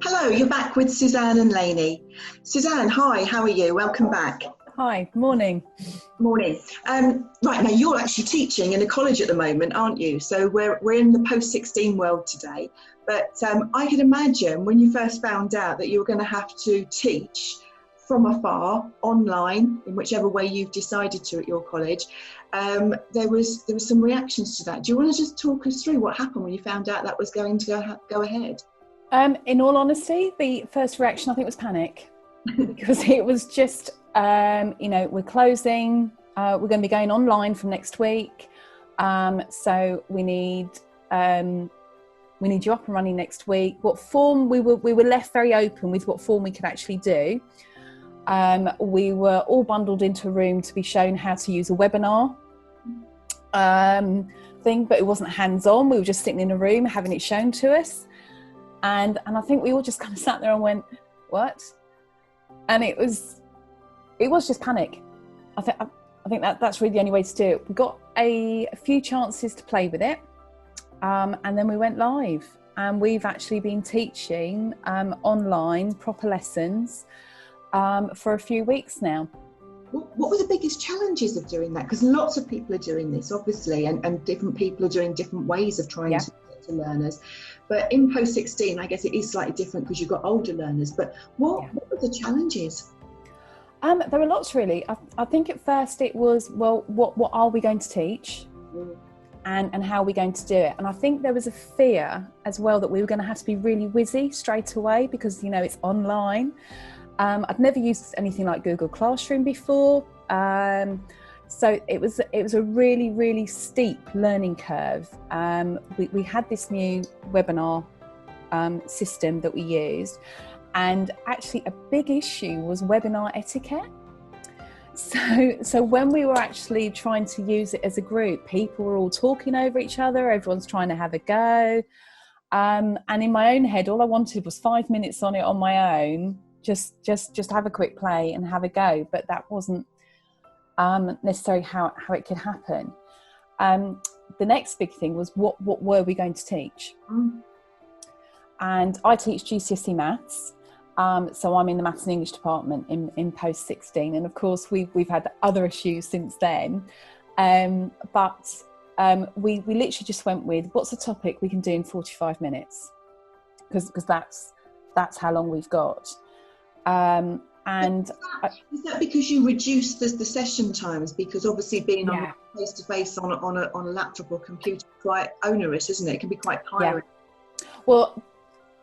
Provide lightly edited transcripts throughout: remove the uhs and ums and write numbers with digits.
Hello, you're back with Suzann and Lainy. Suzann, hi, how are you? Welcome back. Hi, morning. Morning. Right, now you're actually teaching in a college at the moment, aren't you? So we're in the post-16 world today. But I can imagine when you first found out that you were going to have to teach from afar, online, in whichever way you've decided to at your college, there was some reactions to that. Do you want to just talk us through what happened when you found out that was going to go ahead? In all honesty, the first reaction I think was panic because it was just, we're closing, we're going to be going online from next week. So we need you up and running next week. What form we were left very open with what form we could actually do. We were all bundled into a room to be shown how to use a webinar thing, but it wasn't hands-on. We were just sitting in a room having it shown to us. And I think we all just kind of sat there and went, what? And it was just panic. I think that's really the only way to do it. We got a few chances to play with it. And then we went live. And we've actually been teaching online proper lessons for a few weeks now. What were the biggest challenges of doing that? Because lots of people are doing this, obviously, and different people are doing different ways of trying to get to learners. But in post-16, I guess it is slightly different because you've got older learners. But what were the challenges? There were lots, really. I think at first it was, well, what are we going to teach? And how are we going to do it? And I think there was a fear as well that we were going to have to be really whizzy straight away because, it's online. I'd never used anything like Google Classroom before. So it was a really, really steep learning curve. We had this new webinar system that we used, and actually a big issue was webinar etiquette. So when we were actually trying to use it as a group, people were all talking over each other, everyone's trying to have a go. And in my own head, all I wanted was 5 minutes on it on my own, just have a quick play and have a go. But that wasn't necessarily how it could happen. The next big thing was what were we going to teach? And I teach GCSE maths, so I'm in the maths and English department in post-16, and of course we've had other issues since then, but we literally just went with what's a topic we can do in 45 minutes because that's how long we've got. And is that because you reduced the session times? Because obviously being on face to face on a laptop or computer is quite onerous, isn't it? It can be quite tiring. Well,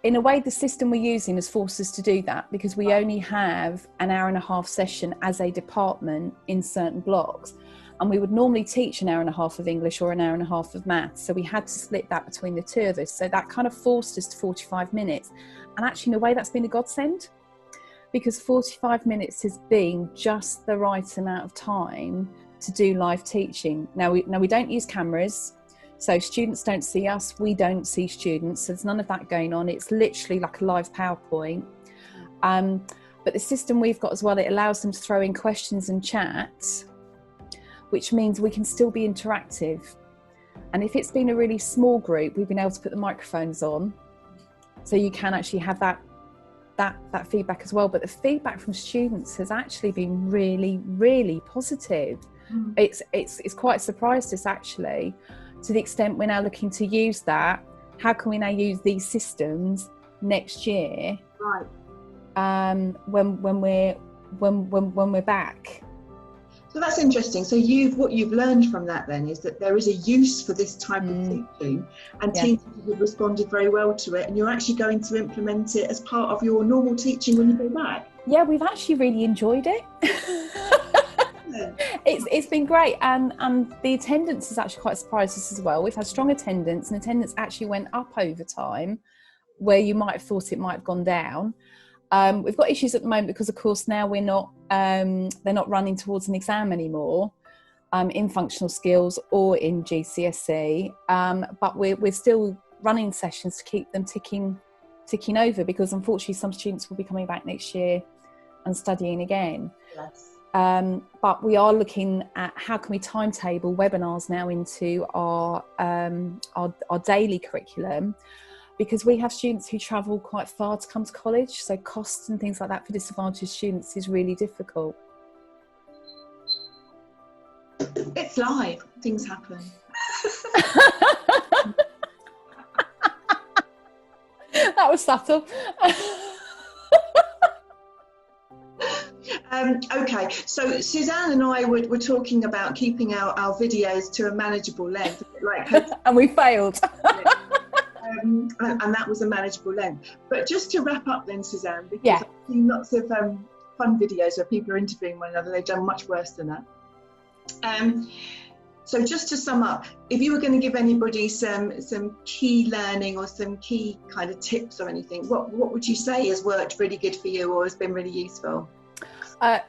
in a way, the system we're using has forced us to do that because we only have an hour and a half session as a department in certain blocks. And we would normally teach an hour and a half of English or an hour and a half of maths. So we had to split that between the two of us. So that kind of forced us to 45 minutes. And actually, in a way, that's been a godsend, because 45 minutes has been just the right amount of time to do live teaching. Now we don't use cameras, so students don't see us, we don't see students, so there's none of that going on. It's literally like a live PowerPoint. But the system we've got as well, it allows them to throw in questions and chats, which means we can still be interactive. And if it's been a really small group, we've been able to put the microphones on, so you can actually have that feedback as well. But the feedback from students has actually been really, really positive. It's quite surprised us, actually, to the extent we're now looking to use that. How can we now use these systems next year? Right. When we're back. So that's interesting. So what you've learned from that then is that there is a use for this type of teaching, and teams have responded very well to it, and you're actually going to implement it as part of your normal teaching when you go back. Yeah, we've actually really enjoyed it. It's been great, and the attendance has actually quite surprised us as well. We've had strong attendance, and attendance actually went up over time, where you might have thought it might have gone down. We've got issues at the moment because, of course, now they're not running towards an exam anymore in functional skills or in GCSE, but we're still running sessions to keep them ticking over, because unfortunately some students will be coming back next year and studying again. Yes. But we are looking at how can we timetable webinars now into our daily curriculum, because we have students who travel quite far to come to college, so costs and things like that for disadvantaged students is really difficult. It's live, things happen. That was subtle. Okay, so Suzann and I were talking about keeping our videos to a manageable length, and we failed. And that was a manageable length. But just to wrap up then, Suzann, because yeah. I've seen lots of fun videos where people are interviewing one another, they've done much worse than that. So just to sum up, if you were going to give anybody some key learning or some key kind of tips or anything, what would you say has worked really good for you or has been really useful?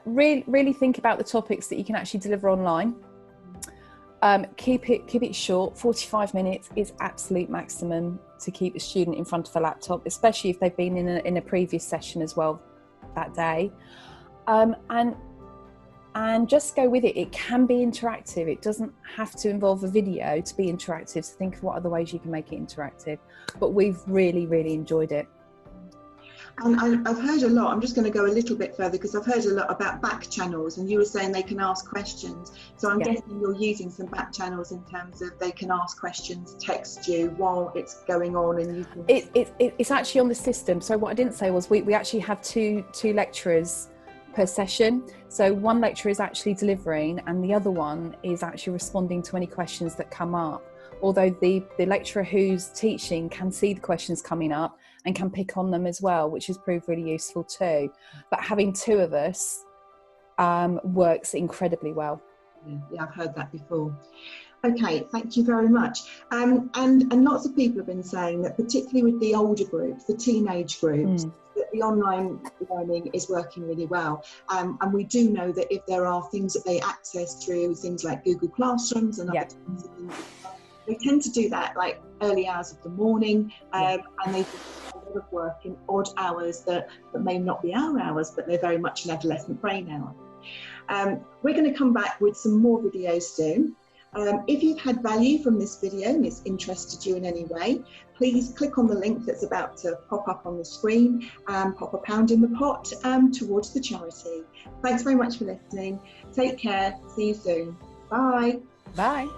Really think about the topics that you can actually deliver online. Keep it short. 45 minutes is absolute maximum to keep a student in front of a laptop, especially if they've been in a previous session as well that day. And just go with it. It can be interactive. It doesn't have to involve a video to be interactive. So think of what other ways you can make it interactive. But we've really, really enjoyed it. And I've heard a lot, I'm just going to go a little bit further because I've heard a lot about back channels, and you were saying they can ask questions. So I'm guessing you're using some back channels in terms of they can ask questions, text you while it's going on, and you can... It's actually on the system. So what I didn't say was we actually have two lecturers per session. So one lecturer is actually delivering and the other one is actually responding to any questions that come up. Although the lecturer who's teaching can see the questions coming up and can pick on them as well, which has proved really useful too. But having two of us works incredibly well. Yeah, I've heard that before. Okay, thank you very much. And lots of people have been saying that particularly with the older groups, the teenage groups, that the online learning is working really well. And we do know that if there are things that they access through things like Google Classrooms and other things, they tend to do that like early hours of the morning, and they do a lot of work in odd hours that may not be our hours, but they're very much an adolescent brain hour. We're going to come back with some more videos soon. If you've had value from this video and it's interested you in any way, please click on the link that's about to pop up on the screen and pop £1 in the pot towards the charity. Thanks very much for listening. Take care. See you soon. Bye. Bye.